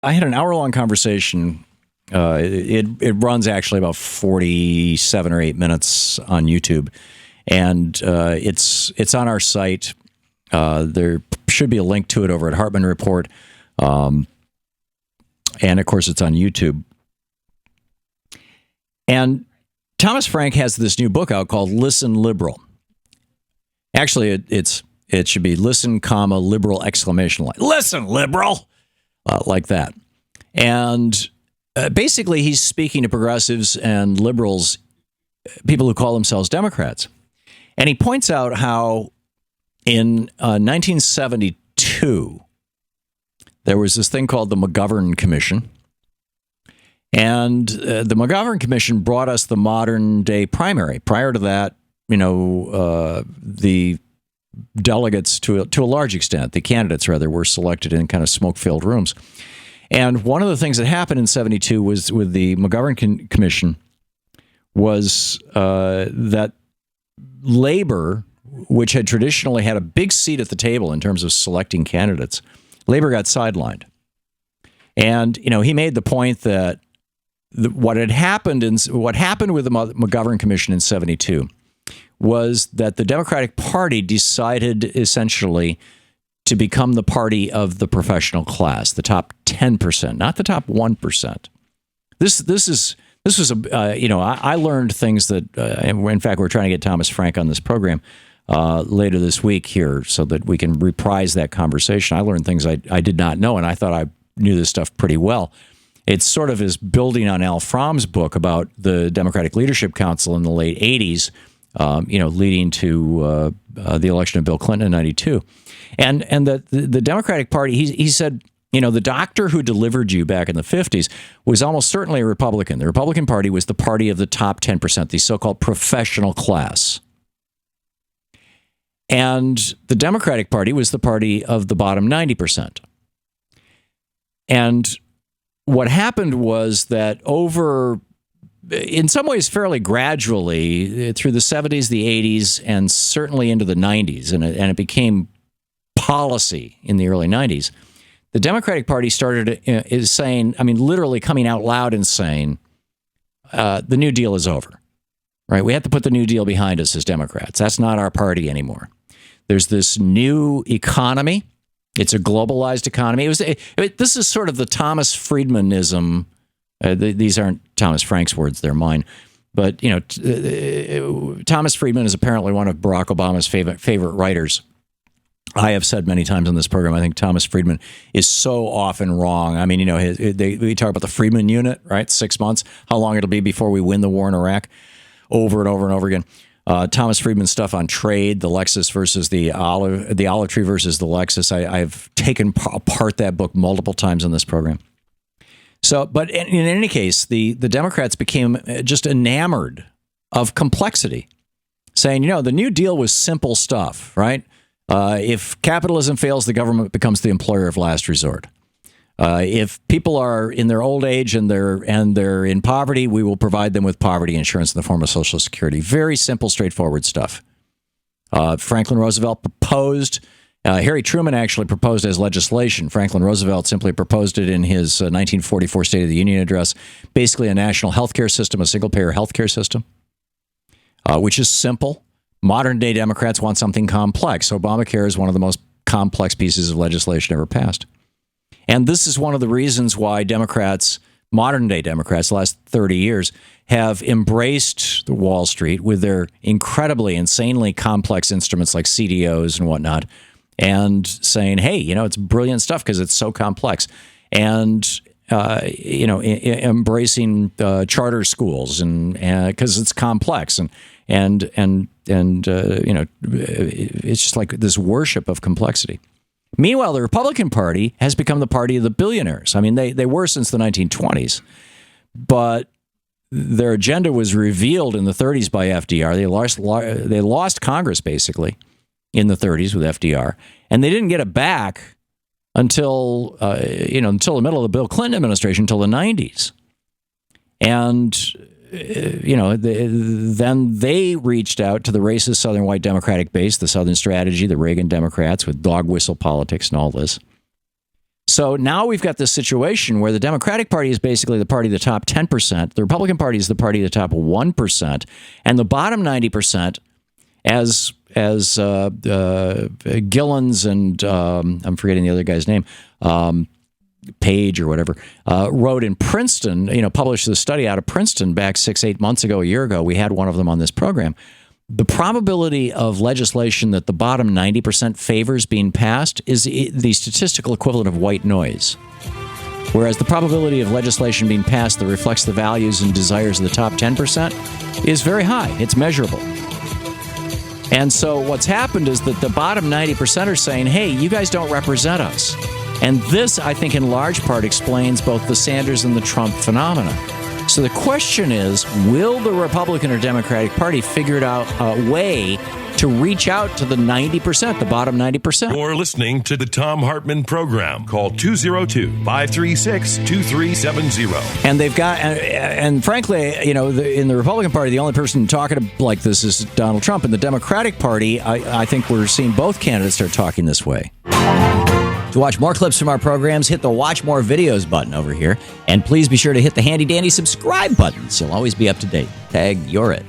I had an hour-long conversation. It runs actually about 47 or 8 minutes on YouTube, and it's on our site. There should be a link to it over at Hartmann Report, and of course it's on YouTube. And Thomas Frank has this new book out called "Listen Liberal." Actually, it should be "Listen, liberal!" exclamation line. Listen, liberal, like that. And basically, he's speaking to progressives and liberals, people who call themselves Democrats. And he points out how in 1972, there was this thing called the McGovern Commission. And the McGovern Commission brought us the modern day primary. Prior to that, the delegates, to a large extent, the candidates rather, were selected in kind of smoke-filled rooms. And one of the things that happened in 72 was with the McGovern Commission was that Labor, which had traditionally had a big seat at the table in terms of selecting candidates, Labor got sidelined. And, he made the point that what happened with the McGovern Commission in 72 was that the Democratic Party decided essentially to become the party of the professional class, the top 10%, not the top 1%. This was I learned things that, in fact, we're trying to get Thomas Frank on this program later this week here so that we can reprise that conversation. I learned things I did not know, and I thought I knew this stuff pretty well. It sort of is building on Al Fromm's book about the Democratic Leadership Council in the late 80s, leading to the election of Bill Clinton in 92. And the Democratic Party, he said, the doctor who delivered you back in the 50s was almost certainly a Republican. The Republican Party was the party of the top 10%, the so-called professional class. And the Democratic Party was the party of the bottom 90%. And what happened was that in some ways fairly gradually, through the 70s, the 80s, and certainly into the 90s, and it became policy in the early 90s, the Democratic Party started saying, literally coming out loud and saying, the New Deal is over, right? We have to put the New Deal behind us as Democrats. That's not our party anymore. There's this new economy. It's a globalized economy. This is sort of the Thomas Friedmanism. These aren't Thomas Frank's words; they're mine. But Thomas Friedman is apparently one of Barack Obama's favorite writers. I have said many times on this program, I think Thomas Friedman is so often wrong. We talk about the Friedman unit, right? 6 months, how long it'll be before we win the war in Iraq, over and over and over again. Thomas Friedman's stuff on trade, the Lexus versus the olive tree versus the Lexus. I've taken apart that book multiple times on this program. So, but in any case, the Democrats became just enamored of complexity, saying, the New Deal was simple stuff, right? If capitalism fails, the government becomes the employer of last resort. If people are in their old age and they're in poverty, we will provide them with poverty insurance in the form of Social Security. Very simple, straightforward stuff. Franklin Roosevelt proposed. Harry Truman actually proposed as legislation. Franklin Roosevelt simply proposed it in his 1944 State of the Union address. Basically, a national healthcare system, a single-payer healthcare system, which is simple. Modern-day Democrats want something complex. Obamacare is one of the most complex pieces of legislation ever passed. And this is one of the reasons why Democrats, modern-day Democrats, the last 30 years, have embraced the Wall Street with their incredibly, insanely complex instruments like CDOs and whatnot, and saying, hey, it's brilliant stuff because it's so complex. And, embracing charter schools and because it's complex. And it's just like this worship of complexity. Meanwhile, the Republican Party has become the party of the billionaires. They were since the 1920s, but their agenda was revealed in the 30s by FDR. They lost Congress basically in the 30s with FDR, and they didn't get it back until the middle of the Bill Clinton administration, until the 90s, and then they reached out to the racist Southern white Democratic base, the Southern Strategy, the Reagan Democrats with dog whistle politics and all this. So now we've got this situation where the Democratic Party is basically the party of the top 10%. The Republican Party is the party of the top 1%. And the bottom 90%, as Gillens and I'm forgetting the other guy's name, Page or whatever, wrote in Princeton, published the study out of Princeton back 6-8 months ago, a year ago. We had one of them on this program. The probability of legislation that the bottom 90% favors being passed is the statistical equivalent of white noise. Whereas the probability of legislation being passed that reflects the values and desires of the top 10% is very high. It's measurable. And so what's happened is that the bottom 90% are saying, hey, you guys don't represent us. And this, I think, in large part explains both the Sanders and the Trump phenomena. So the question is, will the Republican or Democratic Party figure out a way to reach out to the 90%, the bottom 90%? You're listening to the Thom Hartmann Program. Call 202-536-2370. And they've got, and frankly, in the Republican Party, the only person talking like this is Donald Trump. In the Democratic Party, I think we're seeing both candidates start talking this way. To watch more clips from our programs, hit the Watch More Videos button over here. And please be sure to hit the handy-dandy subscribe button so you'll always be up to date. Tag, you're it.